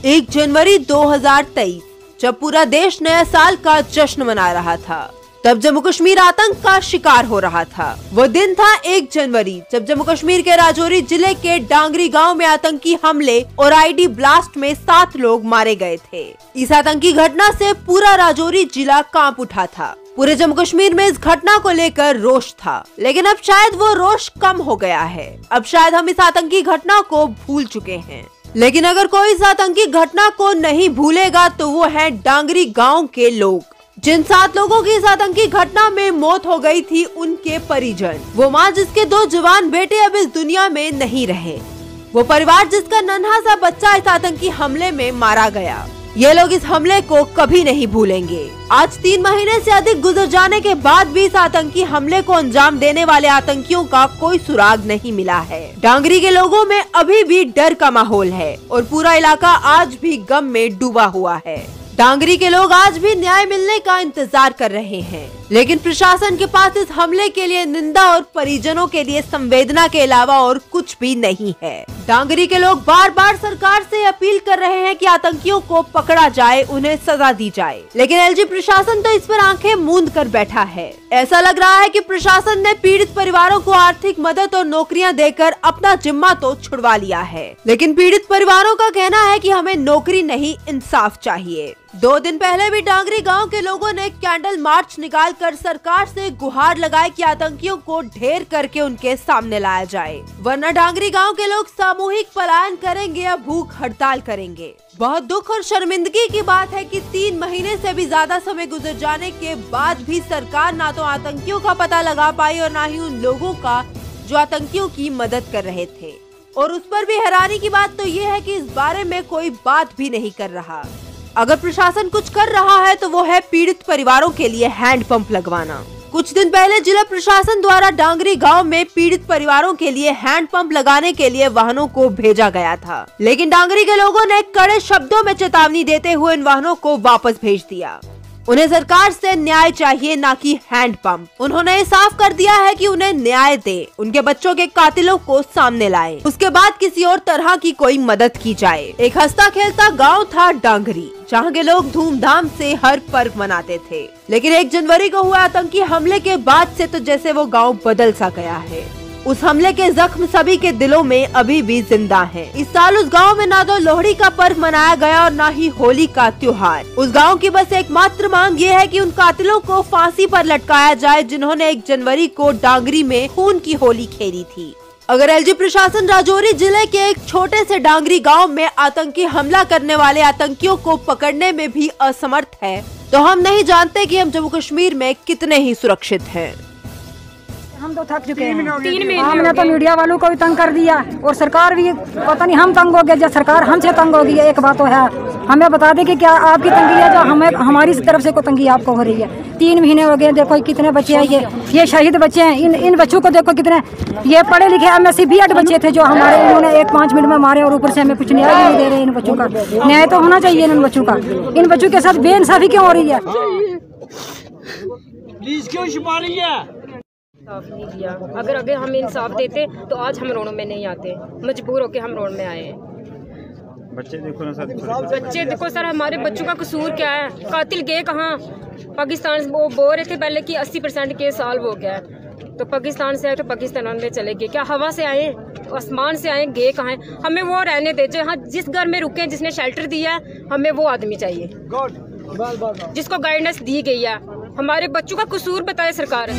1 जनवरी 2023 जब पूरा देश नया साल का जश्न मना रहा था, तब जम्मू कश्मीर आतंक का शिकार हो रहा था। वो दिन था 1 जनवरी जब जम्मू कश्मीर के राजौरी जिले के डांगरी गांव में आतंकी हमले और आईडी ब्लास्ट में 7 लोग मारे गए थे। इस आतंकी घटना से पूरा राजौरी जिला कांप उठा था। पूरे जम्मू कश्मीर में इस घटना को लेकर रोष था, लेकिन अब शायद वो रोष कम हो गया है। अब शायद हम इस आतंकी घटना को भूल चुके हैं। लेकिन अगर कोई इस आतंकी घटना को नहीं भूलेगा तो वो है डांगरी गांव के लोग। जिन 7 लोगों की इस आतंकी घटना में मौत हो गई थी, उनके परिजन, वो माँ जिसके 2 जवान बेटे अब इस दुनिया में नहीं रहे, वो परिवार जिसका नन्हा सा बच्चा इस आतंकी हमले में मारा गया, ये लोग इस हमले को कभी नहीं भूलेंगे। आज 3 महीने से अधिक गुजर जाने के बाद भी इस आतंकी हमले को अंजाम देने वाले आतंकियों का कोई सुराग नहीं मिला है। डांगरी के लोगों में अभी भी डर का माहौल है और पूरा इलाका आज भी गम में डूबा हुआ है। डांगरी के लोग आज भी न्याय मिलने का इंतजार कर रहे हैं, लेकिन प्रशासन के पास इस हमले के लिए निंदा और परिजनों के लिए संवेदना के अलावा और कुछ भी नहीं है। डांगरी के लोग बार बार सरकार से अपील कर रहे हैं कि आतंकियों को पकड़ा जाए, उन्हें सजा दी जाए, लेकिन एलजी प्रशासन तो इस पर आंखें मूंद कर बैठा है। ऐसा लग रहा है कि प्रशासन ने पीड़ित परिवारों को आर्थिक मदद और नौकरियां देकर अपना जिम्मा तो छुड़वा लिया है, लेकिन पीड़ित परिवारों का कहना है कि हमें नौकरी नहीं, इंसाफ चाहिए। 2 दिन पहले भी डांगरी गांव के लोगों ने कैंडल मार्च निकालकर सरकार से गुहार लगाई कि आतंकियों को ढेर करके उनके सामने लाया जाए, वरना डांगरी गांव के लोग सामूहिक पलायन करेंगे या भूख हड़ताल करेंगे। बहुत दुख और शर्मिंदगी की बात है कि 3 महीने से भी ज्यादा समय गुजर जाने के बाद भी सरकार ना तो आतंकियों का पता लगा पाई और ना ही उन लोगों का जो आतंकियों की मदद कर रहे थे। और उस पर भी हैरानी की बात तो ये है कि इस बारे में कोई बात भी नहीं कर रहा। अगर प्रशासन कुछ कर रहा है तो वो है पीड़ित परिवारों के लिए हैंडपंप लगवाना। कुछ दिन पहले जिला प्रशासन द्वारा डांगरी गांव में पीड़ित परिवारों के लिए हैंडपंप लगाने के लिए वाहनों को भेजा गया था, लेकिन डांगरी के लोगों ने कड़े शब्दों में चेतावनी देते हुए इन वाहनों को वापस भेज दिया। उन्हें सरकार से न्याय चाहिए, ना कि हैंडपंप। उन्होंने साफ कर दिया है कि उन्हें न्याय दे, उनके बच्चों के कातिलों को सामने लाए, उसके बाद किसी और तरह की कोई मदद की जाए। एक हंसता खेलता गांव था डांगरी, जहां के लोग धूमधाम से हर पर्व मनाते थे, लेकिन 1 जनवरी को हुए आतंकी हमले के बाद से तो जैसे वो गांव बदल सा गया है। उस हमले के जख्म सभी के दिलों में अभी भी जिंदा हैं। इस साल उस गांव में ना तो लोहड़ी का पर्व मनाया गया और ना ही होली का त्योहार। उस गांव की बस एकमात्र मांग ये है कि उन कातिलों को फांसी पर लटकाया जाए जिन्होंने 1 जनवरी को डांगरी में खून की होली खेली थी। अगर एलजी प्रशासन राजौरी जिले के एक छोटे से डांगरी गांव में आतंकी हमला करने वाले आतंकियों को पकड़ने में भी असमर्थ है, तो हम नहीं जानते कि हम जम्मू कश्मीर में कितने ही सुरक्षित हैं। हम तो थक चुके हैं। 3 महीने हमने तो मीडिया वालों को भी तंग कर दिया और सरकार भी पता नहीं हम तंग हो गए या सरकार हमसे तंग हो गई है। एक बात तो है, हमें बता दे कि क्या आपकी तंगी है जो हमें हमारी तरफ से कोई तंगी आपको हो रही है। 3 महीने हो गए, देखो कितने बच्चे हैं, ये शहीद बच्चे हैं। इन बच्चों को देखो कितने, ये पढ़े लिखे MSc B.Ed बच्चे थे जो हमारे इन्होंने 1-5 मिनट में मारे और ऊपर से हमें कुछ न्याय भी नहीं दे रहे। इन बच्चों का न्याय तो होना चाहिए। इन बच्चों का, इन बच्चों के साथ बेइंसाफी क्यों हो रही है? प्लीज क्यों छुपा रही है? इंसाफ नहीं दिया। अगर हम इंसाफ देते तो आज हम रोड में नहीं आते, मजबूर होके हम रोड में आए हैं। बच्चे देखो ना सर, बच्चे देखो सर, हमारे बच्चों का कसूर क्या है? कातिल गए कहाँ? पाकिस्तान वो बोल रहे थे पहले कि 80% केस सॉल्व हो गया, तो पाकिस्तान से आए तो पाकिस्तान में चले गए। क्या हवा से आए, आसमान से आए, गए कहाँ हैं? हमें वो रहने दे जो हाँ जिस घर में रुके, जिसने शेल्टर दिया है, हमें वो आदमी चाहिए जिसको गाइडेंस दी गई है। हमारे बच्चों का कसूर बताए सरकार।